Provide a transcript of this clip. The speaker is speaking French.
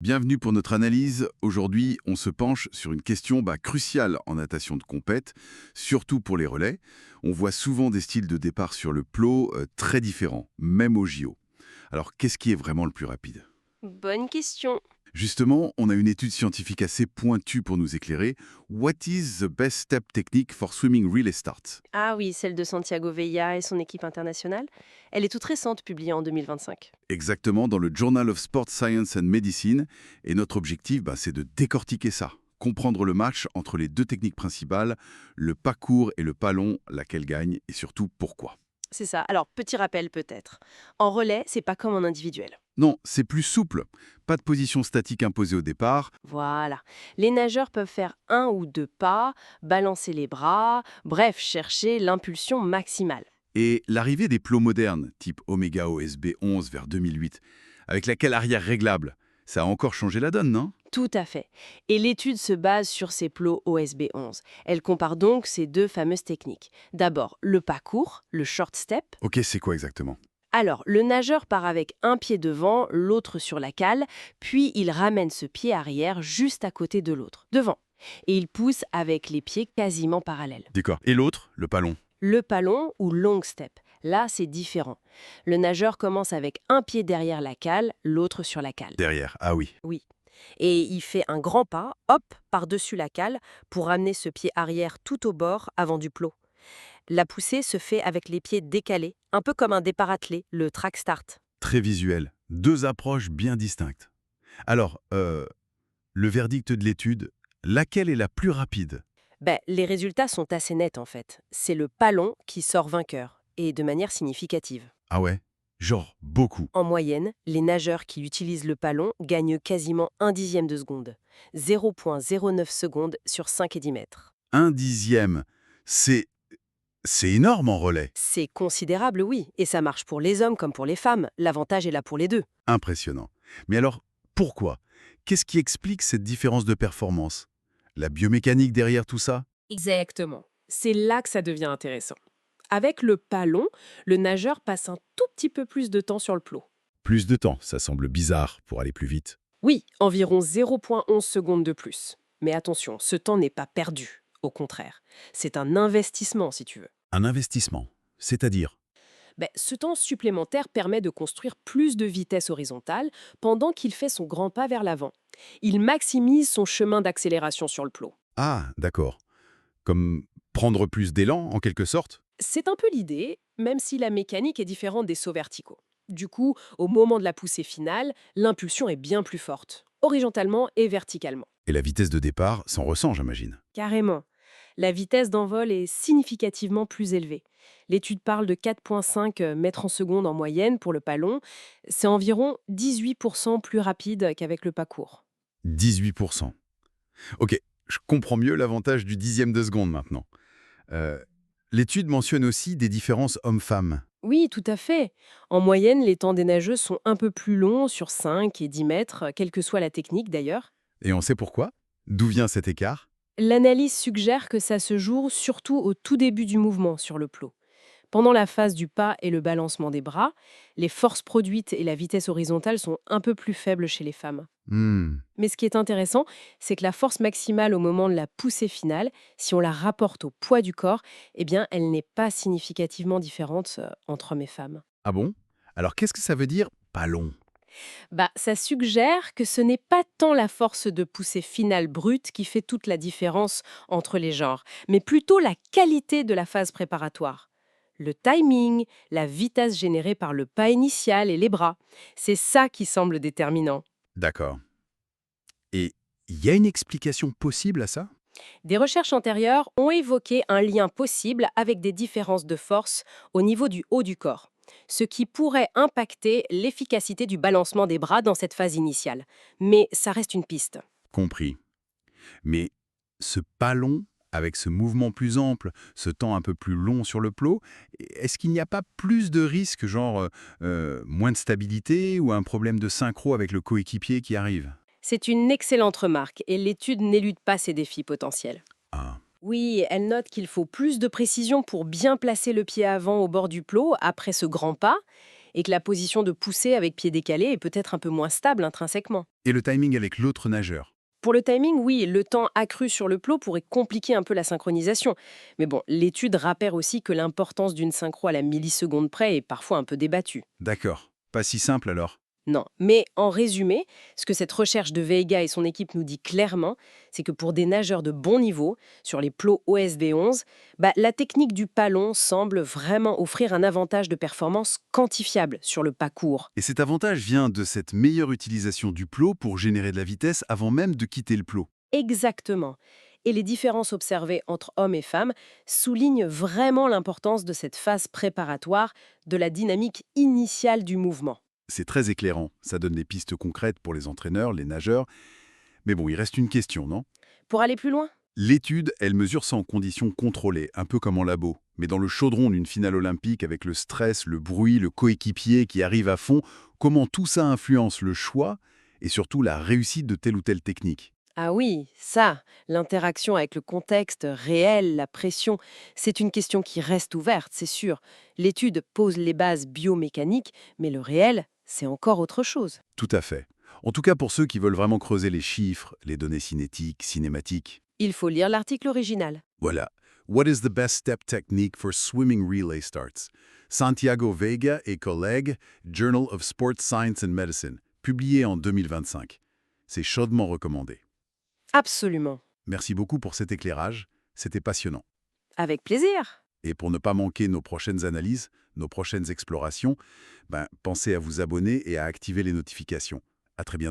Bienvenue pour notre analyse. Aujourd'hui, on se penche sur une question cruciale en natation de compète, surtout pour les relais. On voit souvent des styles de départ sur le plot très différents, même au JO. Alors, qu'est-ce qui est vraiment le plus rapide? Bonne question. Justement, on a une étude scientifique assez pointue pour nous éclairer. What is the best step technique for swimming relay start? Ah oui, celle de Santiago Veilla et son équipe internationale. Elle est toute récente, publiée en 2025. Exactement, dans le Journal of Sport Science and Medicine. Et notre objectif, c'est de décortiquer ça. Comprendre le match entre les deux techniques principales, le pas court et le pas long, laquelle gagne et surtout pourquoi. C'est ça. Alors, petit rappel peut-être. En relais, c'est pas comme en individuel. Non, c'est plus souple. Pas de position statique imposée au départ. Voilà. Les nageurs peuvent faire un ou deux pas, balancer les bras, bref, chercher l'impulsion maximale. Et l'arrivée des plots modernes, type Omega OSB 11 vers 2008, avec laquelle arrière réglable, ça a encore changé la donne, non? Tout à fait. Et l'étude se base sur ces plots OSB 11. Elle compare donc ces deux fameuses techniques. D'abord, le pas court, le short step. Ok, c'est quoi exactement? Alors, le nageur part avec un pied devant, l'autre sur la cale, puis il ramène ce pied arrière juste à côté de l'autre, devant. Et il pousse avec les pieds quasiment parallèles. D'accord. Et l'autre, le pas long? Le palon ou long step, là c'est différent. Le nageur commence avec un pied derrière la cale, l'autre sur la cale. Derrière, ah oui. Oui. Et il fait un grand pas, hop, par-dessus la cale, pour ramener ce pied arrière tout au bord avant du plot. La poussée se fait avec les pieds décalés, un peu comme un départ attelé, le track start. Très visuel. Deux approches bien distinctes. Alors, le verdict de l'étude, laquelle est la plus rapide? Les résultats sont assez nets en fait. C'est le palon qui sort vainqueur, et de manière significative. Ah ouais? Genre beaucoup. En moyenne, les nageurs qui utilisent le palon gagnent quasiment un dixième de seconde, 0,09 secondes sur 5 et 10 mètres. Un dixième. C'est... c'est énorme en relais. C'est considérable, oui, et ça marche pour les hommes comme pour les femmes. L'avantage est là pour les deux. Impressionnant. Mais alors, pourquoi? Qu'est-ce qui explique cette différence de performance? La biomécanique derrière tout ça? Exactement. C'est là que ça devient intéressant. Avec le palon, le nageur passe un tout petit peu plus de temps sur le plot. Plus de temps, ça semble bizarre pour aller plus vite. Oui, environ 0,11 secondes de plus. Mais attention, ce temps n'est pas perdu. Au contraire, c'est un investissement si tu veux. Un investissement. C'est-à-dire? Ce temps supplémentaire permet de construire plus de vitesse horizontale pendant qu'il fait son grand pas vers l'avant. Il maximise son chemin d'accélération sur le plot. Ah, d'accord. Comme prendre plus d'élan, en quelque sorte? C'est un peu l'idée, même si la mécanique est différente des sauts verticaux. Du coup, au moment de la poussée finale, l'impulsion est bien plus forte, horizontalement et verticalement. Et la vitesse de départ s'en ressent, j'imagine. Carrément. La vitesse d'envol est significativement plus élevée. L'étude parle de 4,5 mètres en seconde en moyenne pour le pas long. C'est environ 18% plus rapide qu'avec le pas court. 18%. Ok, je comprends mieux l'avantage du dixième de seconde maintenant. Euh, L'étude mentionne aussi des différences hommes-femmes. Oui, tout à fait. En moyenne, les temps des nageuses sont un peu plus longs sur 5 et 10 mètres, quelle que soit la technique d'ailleurs. Et on sait pourquoi? D'où vient cet écart? L'analyse suggère que ça se joue surtout au tout début du mouvement sur le plot. Pendant la phase du pas et le balancement des bras, les forces produites et la vitesse horizontale sont un peu plus faibles chez les femmes. Hmm, Mais ce qui est intéressant, c'est que la force maximale au moment de la poussée finale, si on la rapporte au poids du corps, eh bien, elle n'est pas significativement différente entre hommes et femmes. Ah bon? Alors qu'est-ce que ça veut dire pas long? Ça suggère que ce n'est pas tant la force de poussée finale brute qui fait toute la différence entre les genres, mais plutôt la qualité de la phase préparatoire. Le timing, la vitesse générée par le pas initial et les bras, c'est ça qui semble déterminant. D'accord. Et il y a une explication possible à ça? Des recherches antérieures ont évoqué un lien possible avec des différences de force au niveau du haut du corps, ce qui pourrait impacter l'efficacité du balancement des bras dans cette phase initiale. Mais ça reste une piste. Compris. Mais ce pas long, avec ce mouvement plus ample, ce temps un peu plus long sur le plot, est-ce qu'il n'y a pas plus de risques, genre moins de stabilité ou un problème de synchro avec le coéquipier qui arrive? C'est une excellente remarque et l'étude n'élude pas ces défis potentiels. Ah, Oui, elle note qu'il faut plus de précision pour bien placer le pied avant au bord du plot après ce grand pas. et que la position de poussée avec pied décalé est peut-être un peu moins stable intrinsèquement. Et le timing avec l'autre nageur? Pour le timing, oui, le temps accru sur le plot pourrait compliquer un peu la synchronisation. Mais bon, l'étude rappelle aussi que l'importance d'une synchro à la milliseconde près est parfois un peu débattue. D'accord. Pas si simple alors. Non, mais en résumé, ce que cette recherche de Veiga et son équipe nous dit clairement, c'est que pour des nageurs de bon niveau, sur les plots OSB 11, la technique du palon semble vraiment offrir un avantage de performance quantifiable sur le pas court. Et cet avantage vient de cette meilleure utilisation du plot pour générer de la vitesse avant même de quitter le plot. Exactement. Et les différences observées entre hommes et femmes soulignent vraiment l'importance de cette phase préparatoire, de la dynamique initiale du mouvement. C'est très éclairant, ça donne des pistes concrètes pour les entraîneurs, les nageurs. Mais bon, il reste une question, non? Pour aller plus loin, L'étude, elle mesure ça en conditions contrôlées, un peu comme en labo. Mais dans le chaudron d'une finale olympique avec le stress, le bruit, le coéquipier qui arrive à fond, comment tout ça influence le choix et surtout la réussite de telle ou telle technique? ah oui, ça, l'interaction avec le contexte réel, la pression, c'est une question qui reste ouverte, c'est sûr. L'étude pose les bases biomécaniques, mais le réel, c'est encore autre chose. Tout à fait. En tout cas pour ceux qui veulent vraiment creuser les chiffres, les données cinétiques, cinématiques. Il faut lire l'article original. Voilà. What is the best step technique for swimming relay starts? Santiago Veiga et collègues, Journal of Sports Science and Medicine, publié en 2025. C'est chaudement recommandé. Absolument. Merci beaucoup pour cet éclairage, c'était passionnant. Avec plaisir. Et pour ne pas manquer nos prochaines analyses, nos prochaines explorations, pensez à vous abonner et à activer les notifications. À très bientôt.